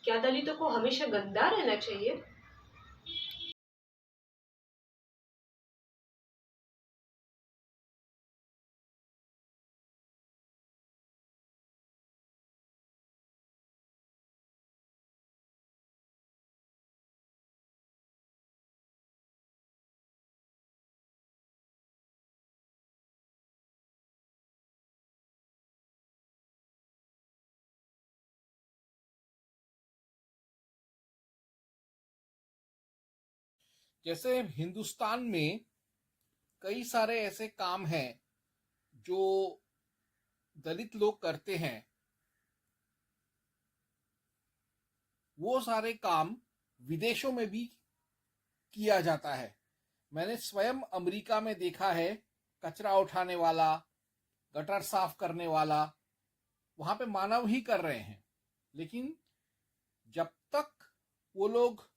क्या दलितों को हमेशा गद्दार रहना चाहिए? जैसे हिंदुस्तान में कई सारे ऐसे काम हैं जो दलित लोग करते हैं। वो सारे काम विदेशों में भी किया जाता है। मैंने स्वयं अमेरिका में देखा है, कचरा उठाने वाला, गटर साफ करने वाला वहां पे मानव ही कर रहे हैं। लेकिन जब तक वो लोग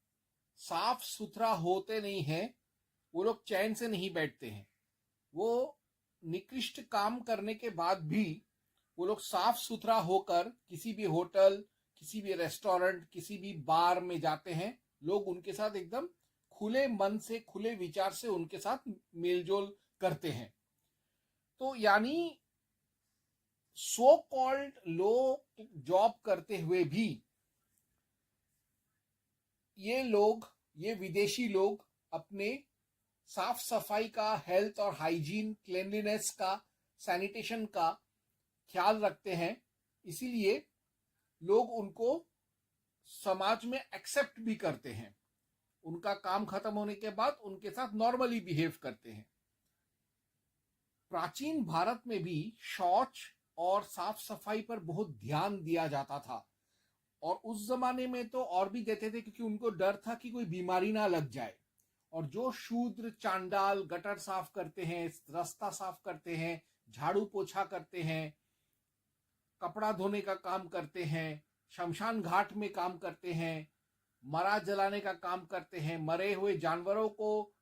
साफ सुथरा होते नहीं हैं, वो लोग चैन से नहीं बैठते हैं। वो निकृष्ट काम करने के बाद भी वो लोग साफ सुथरा होकर किसी भी होटल, किसी भी रेस्टोरेंट, किसी भी बार में जाते हैं। लोग उनके साथ एकदम खुले मन से, खुले विचार से उनके साथ मेलजोल करते हैं। तो यानी सो कॉल्ड लोग जॉब करते हुए भी ये विदेशी लोग अपने साफ सफाई का, हेल्थ और हाइजीन, क्लेanलीनेस का, सैनिटेशन का ख्याल रखते हैं। इसीलिए लोग उनको समाज में एक्सेप्ट भी करते हैं। उनका काम खत्म होने के बाद उनके साथ नॉर्मली बिहेव करते हैं। प्राचीन भारत में भी शौच और साफ सफाई पर बहुत ध्यान दिया जाता था। और उस जमाने में तो और भी देते थे, क्योंकि उनको डर था कि कोई बीमारी ना लग जाए। और जो शूद्र, चांडाल गटर साफ करते हैं, रास्ता साफ करते हैं, झाड़ू पोछा करते हैं, कपड़ा धोने का काम करते हैं, शमशान घाट में काम करते हैं, मरा जलाने का काम करते हैं, मरे हुए जानवरों को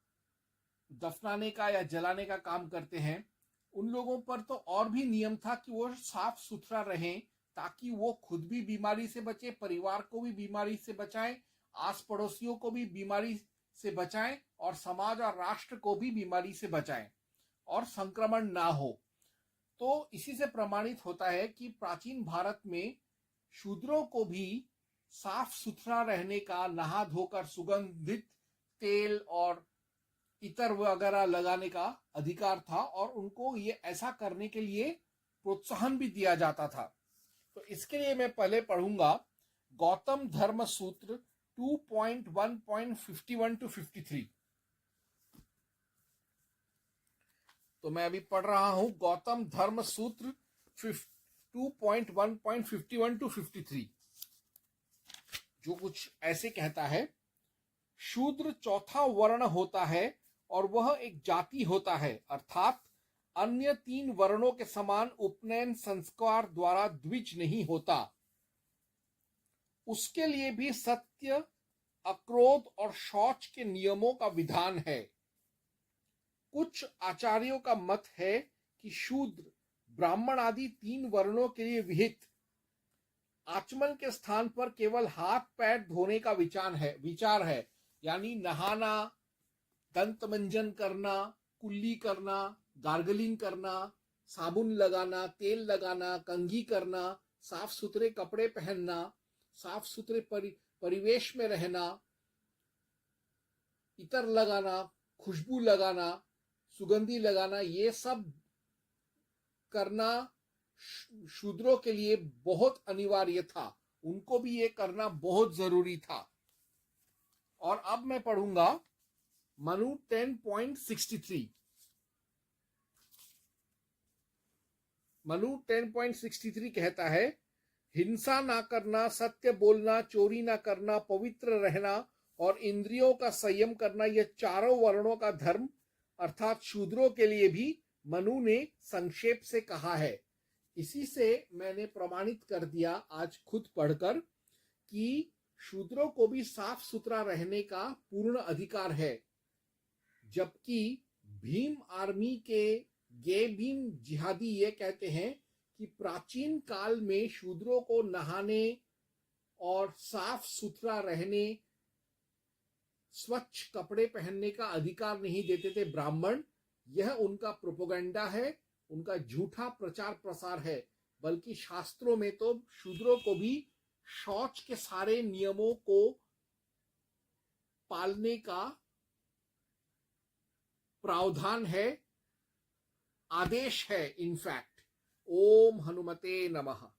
दफनाने का या जलाने का काम करते हैं, उन लोगों पर तो और भी नियम था कि वो साफ सुथरा रहें, ताकि वो खुद भी बीमारी से बचे, परिवार को भी बीमारी से बचाएं, आस पड़ोसियों को भी बीमारी से बचाएं और समाज और राष्ट्र को भी बीमारी से बचाएं और संक्रमण ना हो। तो इसी से प्रमाणित होता है कि प्राचीन भारत में शूद्रों को भी साफ सुथरा रहने का, नहा धोकर सुगंधित तेल और इतर वगैरह लगाने का अधिकार था, और उनको ये ऐसा करने के लिए प्रोत्साहन भी दिया जाता था। तो इसके लिए मैं पहले पढ़ूंगा गौतम धर्म सूत्र 2.1.51 टू 53। तो मैं अभी पढ़ रहा हूं गौतम धर्म सूत्र 2.1.51 टू 53, जो कुछ ऐसे कहता है। शूद्र चौथा वर्ण होता है और वह एक जाति होता है, अर्थात अन्य तीन वर्णों के समान उपनयन संस्कार द्वारा द्विज नहीं होता। उसके लिए भी सत्य, अक्रोध और शौच के नियमों का विधान है। कुछ आचार्यों का मत है कि शूद्र, ब्राह्मण आदि तीन वर्णों के लिए विहित आचमन के स्थान पर केवल हाथ पैर धोने का विचार है। यानी नहाना, दंत मंजन करना, कुल्ली करना, गार्गलिंग करना, साबुन लगाना, तेल लगाना, कंघी करना, साफ सुथरे कपड़े पहनना, साफ सुथरे परिवेश में रहना, इतर लगाना, खुशबू लगाना, सुगंधी लगाना, ये सब करना शूद्रों के लिए बहुत अनिवार्य था। उनको भी ये करना बहुत जरूरी था। और अब मैं पढ़ूंगा मनु 10.63। मनु 10.63 कहता है, हिंसा ना करना, सत्य बोलना, चोरी ना करना, पवित्र रहना और इंद्रियों का संयम करना, यह चारों वर्णों का धर्म अर्थात शूद्रों के लिए भी मनु ने संक्षेप से कहा है। इसी से मैंने प्रमाणित कर दिया आज खुद पढ़कर कि शूद्रों को भी साफ सुथरा रहने का पूर्ण अधिकार है। जबकि भीम आर्मी के गे भीम जिहादी ये कहते हैं कि प्राचीन काल में शूद्रों को नहाने, और साफ सुथरा रहने, स्वच्छ कपड़े पहनने का अधिकार नहीं देते थे ब्राह्मण, यह उनका प्रोपेगेंडा है, उनका झूठा प्रचार प्रसार है। बल्कि शास्त्रों में तो शूद्रों को भी शौच के सारे नियमों को पालने का प्रावधान है, आदेश है इनफैक्ट। ओम हनुमते नमः।